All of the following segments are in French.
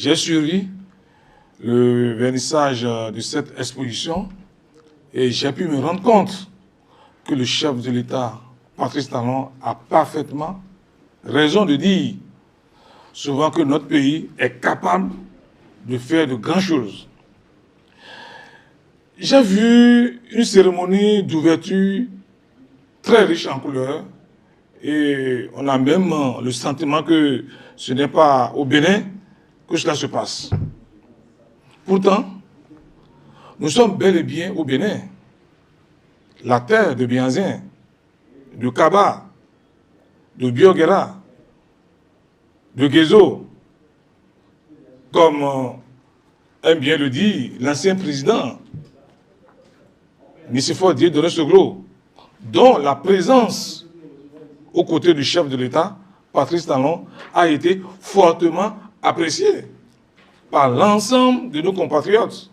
j'ai suivi le vernissage de cette exposition et j'ai pu me rendre compte que le chef de l'État, Patrice Talon, a parfaitement raison de dire souvent que notre pays est capable de faire de grandes choses. J'ai vu une cérémonie d'ouverture très riche en couleurs et on a même le sentiment que ce n'est pas au Bénin que cela se passe. Pourtant, nous sommes bel et bien au Bénin, la terre de Bianzin, de Kaba, de Bioguera, de Guézo, comme aime bien le dire l'ancien président Nicéphore Diédoré Seglo, dont la présence aux côtés du chef de l'État, Patrice Talon, a été fortement appréciée par l'ensemble de nos compatriotes,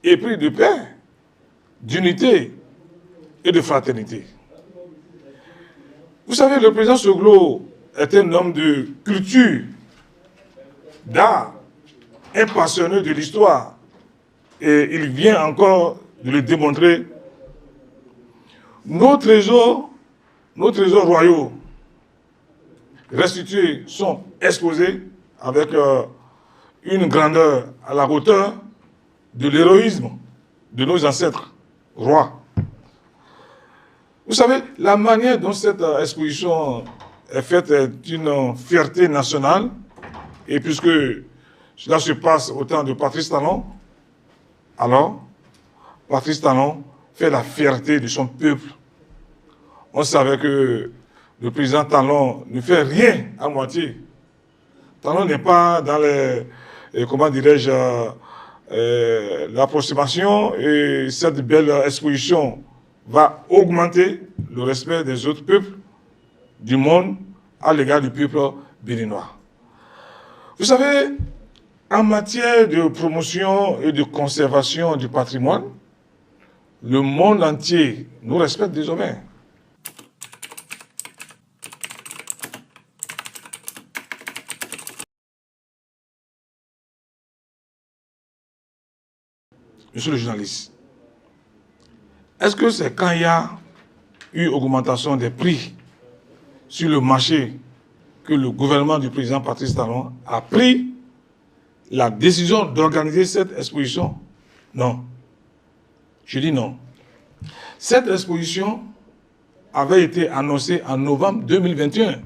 épris de paix, d'unité et de fraternité. Vous savez, le président Seglo est un homme de culture, d'art, un passionné de l'histoire, et il vient encore de le démontrer. Nos trésors royaux restitués sont exposés avec une grandeur à la hauteur de l'héroïsme de nos ancêtres rois. Vous savez, la manière dont cette exposition est faite est une fierté nationale, et puisque cela se passe au temps de Patrice Talon, alors Patrice Talon fait la fierté de son peuple. On savait que le président Talon ne fait rien à moitié. Talon n'est pas dans les, comment dirais-je, l'approximation, et cette belle exposition va augmenter le respect des autres peuples du monde à l'égard du peuple béninois. Vous savez, en matière de promotion et de conservation du patrimoine, le monde entier nous respecte désormais. Monsieur le journaliste, est-ce que c'est quand il y a eu augmentation des prix sur le marché que le gouvernement du président Patrice Talon a pris la décision d'organiser cette exposition? Non. Je dis non. Cette exposition avait été annoncée en novembre 2021,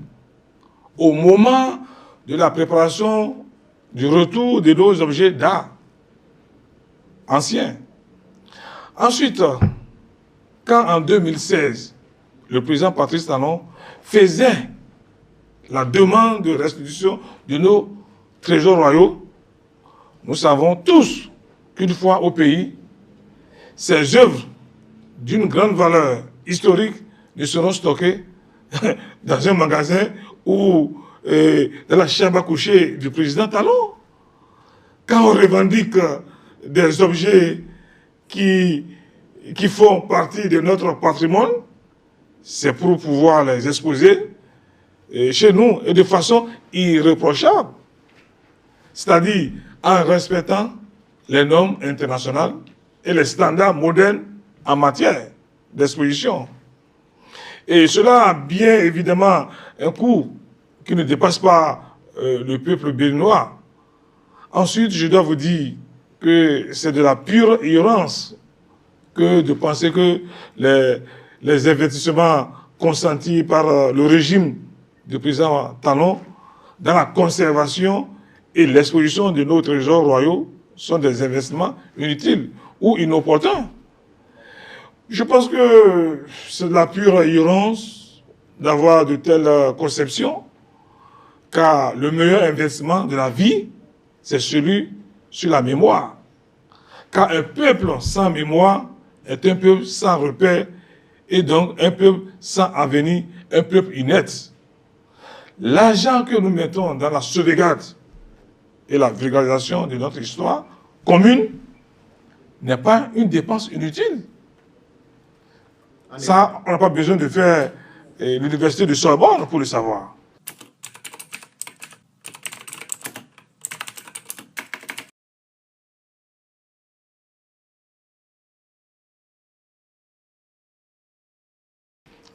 au moment de la préparation du retour de nos objets d'art anciens. Ensuite, quand en 2016, le président Patrice Talon faisait la demande de restitution de nos trésors royaux, nous savons tous qu'une fois au pays, ces œuvres d'une grande valeur historique ne seront stockées dans un magasin ou dans la chambre à coucher du président Talon. Quand on revendique des objets qui font partie de notre patrimoine, c'est pour pouvoir les exposer chez nous et de façon irréprochable. C'est-à-dire en respectant les normes internationales et les standards modernes en matière d'exposition. Et cela a bien évidemment un coût qui ne dépasse pas le peuple béninois. Ensuite, je dois vous dire que c'est de la pure ignorance que de penser que les investissements consentis par le régime du président Talon dans la conservation et l'exposition de nos trésors royaux sont des investissements inutiles ou inopportuns. Je pense que c'est de la pure ignorance d'avoir de telles conceptions, car le meilleur investissement de la vie, c'est celui sur la mémoire. Car un peuple sans mémoire est un peuple sans repère, et donc un peuple sans avenir, un peuple inerte. L'argent que nous mettons dans la sauvegarde et la vulgarisation de notre histoire commune n'est pas une dépense inutile. Ça, on n'a pas besoin de faire l'université de Sorbonne pour le savoir.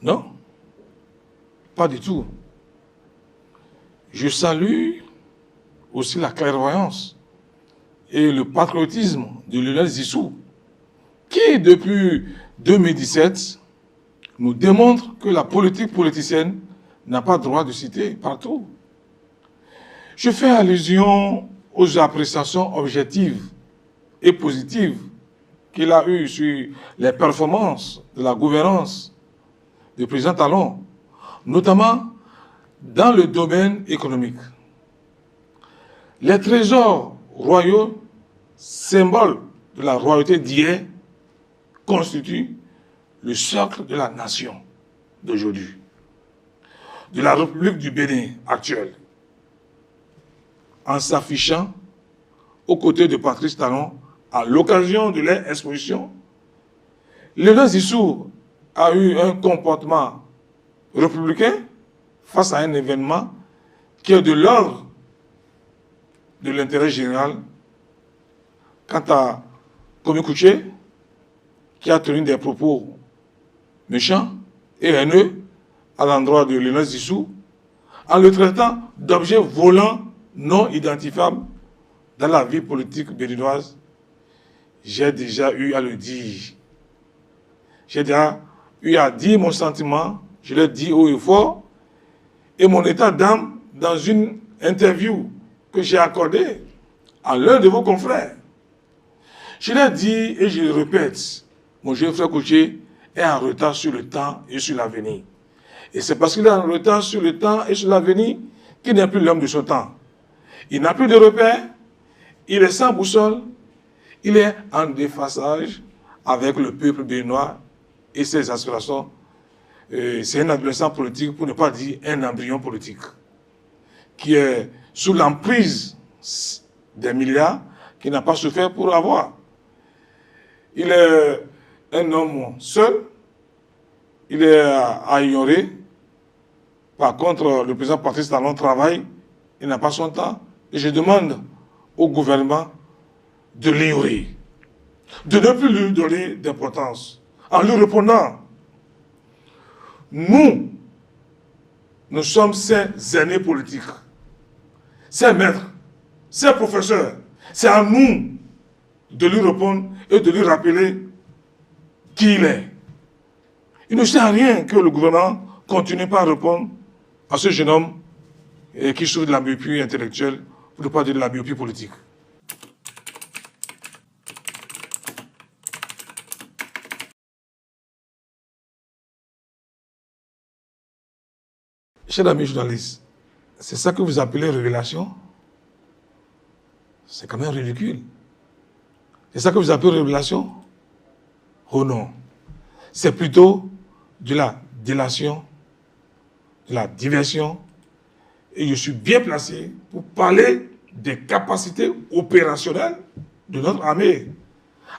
Non, pas du tout. Je salue aussi la clairvoyance et le patriotisme de Lionel Zissou, qui, depuis 2017, nous démontre que la politique politicienne n'a pas droit de citer partout. Je fais allusion aux appréciations objectives et positives qu'il a eues sur les performances de la gouvernance du président Talon, notamment dans le domaine économique. Les trésors royaux, symboles de la royauté d'hier, constituent le socle de la nation d'aujourd'hui, de la République du Bénin actuelle, en s'affichant aux côtés de Patrice Talon à l'occasion de leur exposition. Lionel Zissou a eu un comportement républicain face à un événement qui est de l'ordre de l'intérêt général. Quant à Kwame Kouché, qui a tenu des propos méchants et haineux à l'endroit de Lionel Zissou, en le traitant d'objet volant non identifiable dans la vie politique béninoise, j'ai déjà eu à le dire. J'ai déjà eu à dire mon sentiment, je l'ai dit haut et fort, et mon état d'âme dans une interview que j'ai accordée à l'un de vos confrères. Je l'ai dit et je le répète, mon jeune frère Kouché est en retard sur le temps et sur l'avenir. Et c'est parce qu'il est en retard sur le temps et sur l'avenir qu'il n'est plus l'homme de son temps. Il n'a plus de repères, il est sans boussole, il est en déphasage avec le peuple béninois et ses aspirations. C'est un adolescent politique, pour ne pas dire un embryon politique, qui est sous l'emprise des milliards qu'il n'a pas souffert pour avoir. Il est un homme seul, il est à ignorer. Par contre, le président Patrice Talon travaille, il n'a pas son temps. Et je demande au gouvernement de l'ignorer, de ne plus lui donner d'importance, en lui répondant, nous sommes ses aînés politiques, ses maîtres, ses professeurs. C'est à nous de lui répondre et de lui rappeler qui il est. Il ne sert à rien que le gouvernement continue pas à répondre à ce jeune homme qui souffre de la myopie intellectuelle, pour ne pas dire de la myopie politique. Chers amis journalistes, c'est ça que vous appelez révélation? C'est quand même ridicule. C'est ça que vous appelez révélation? Oh non. C'est plutôt de la délation, de la diversion. Et je suis bien placé pour parler des capacités opérationnelles de notre armée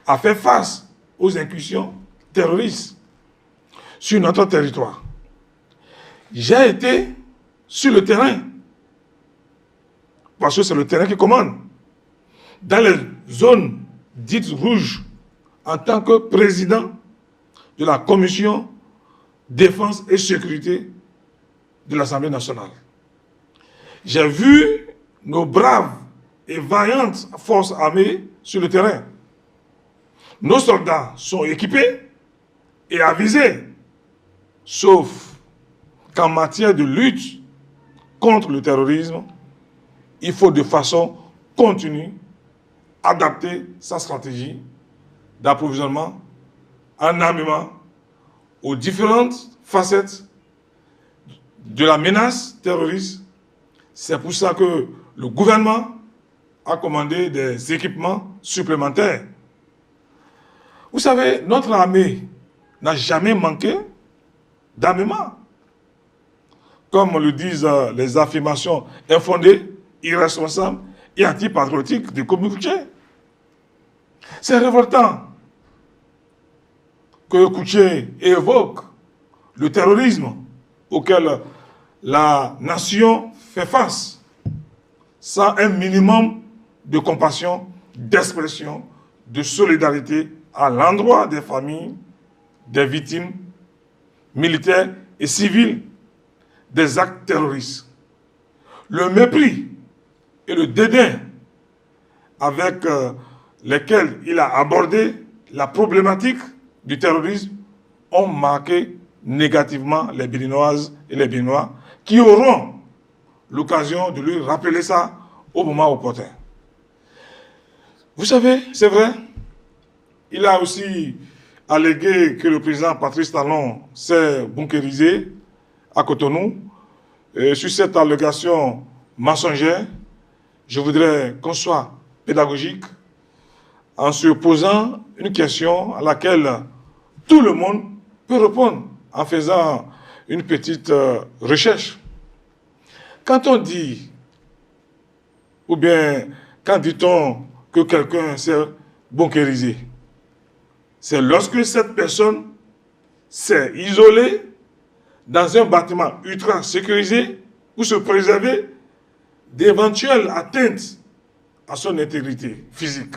à faire face aux incursions terroristes sur notre territoire. J'ai été sur le terrain, parce que c'est le terrain qui commande, dans les zones dites rouges, en tant que président de la commission défense et sécurité de l'Assemblée nationale. J'ai vu nos braves et vaillantes forces armées sur le terrain. Nos soldats sont équipés et avisés, sauf qu'en matière de lutte contre le terrorisme, il faut de façon continue adapter sa stratégie d'approvisionnement en armement aux différentes facettes de la menace terroriste. C'est pour ça que le gouvernement a commandé des équipements supplémentaires. Vous savez, notre armée n'a jamais manqué d'armement. Comme le disent les affirmations infondées, irresponsables et antipatriotiques de Kwame Kouché. C'est révoltant que Kouché évoque le terrorisme auquel la nation fait face sans un minimum de compassion, d'expression, de solidarité à l'endroit des familles, des victimes, militaires et civils des actes terroristes. Le mépris et le dédain avec lesquels il a abordé la problématique du terrorisme ont marqué négativement les Béninoises et les Béninois qui auront l'occasion de lui rappeler ça au moment opportun. Vous savez, c'est vrai, il a aussi allégué que le président Patrice Talon s'est bunkérisé à Cotonou. Et sur cette allégation mensongère, je voudrais qu'on soit pédagogique en se posant une question à laquelle tout le monde peut répondre en faisant une petite recherche. Quand on dit, ou bien quand dit-on que quelqu'un s'est bunkérisé, c'est lorsque cette personne s'est isolée dans un bâtiment ultra sécurisé pour se préserver d'éventuelles atteintes à son intégrité physique.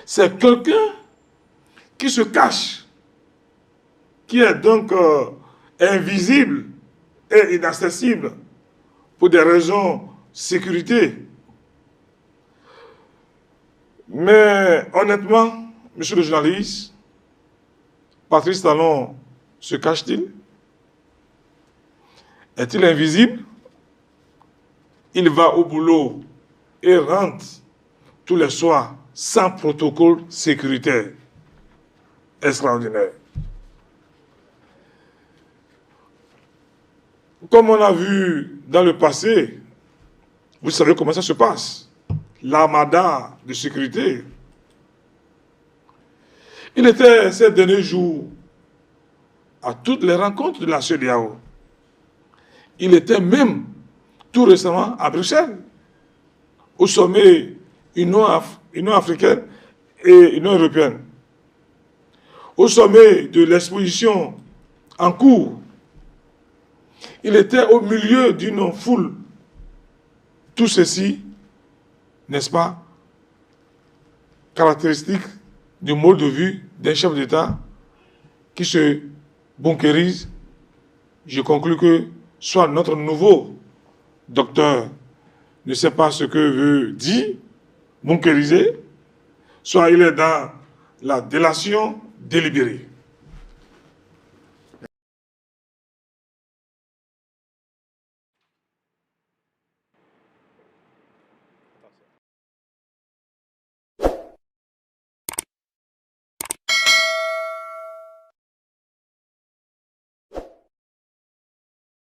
C'est quelqu'un qui se cache, qui est donc invisible et inaccessible pour des raisons de sécurité. Mais honnêtement, monsieur le journaliste, Patrice Talon se cache-t-il? Est-il invisible? Il va au boulot et rentre tous les soirs sans protocole sécuritaire extraordinaire. Comme on a vu dans le passé, vous savez comment ça se passe. L'armada de sécurité. Il était ces derniers jours à toutes les rencontres de la CEDEAO. Il était même tout récemment à Bruxelles, au sommet Union africaine et Union européenne, au sommet de l'exposition en cours. Il était au milieu d'une foule. Tout ceci, n'est-ce pas, caractéristique du mode de vue d'un chef d'État qui se bunkérise. Je conclus que soit notre nouveau docteur ne sait pas ce que veut dire bunkériser, soit il est dans la délation délibérée.